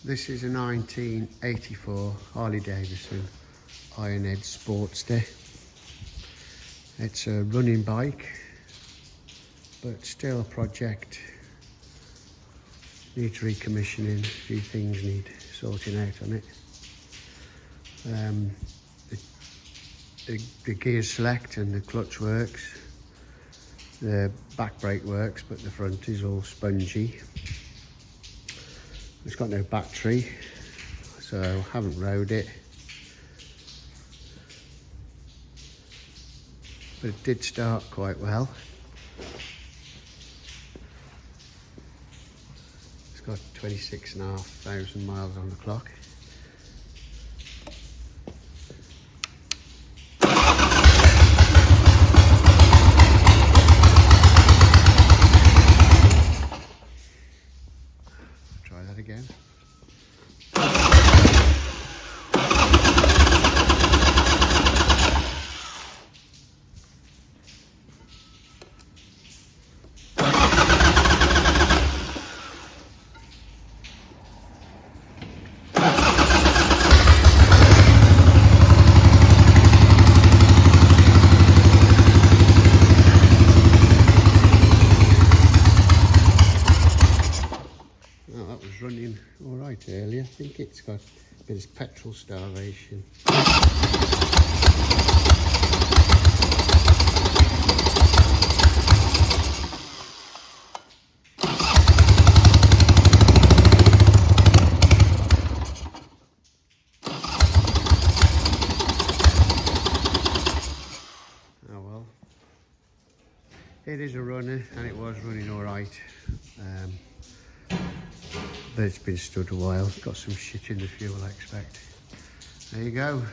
This is a 1984 Harley Davidson Ironhead Sportster. It's a running bike, but still a project. Needs recommissioning, a few things need sorting out on it. The gears select and the clutch works. The back brake works, but the front is all spongy. It's got no battery, so I haven't rode it. But it did start quite well. It's got 26,500 miles on the clock. Try that again. That was running all right earlier. I think it's got a bit of petrol starvation. Oh well. It is a runner and it was running all right. But it's been stood a while. Got some shit in the fuel, I expect. There you go.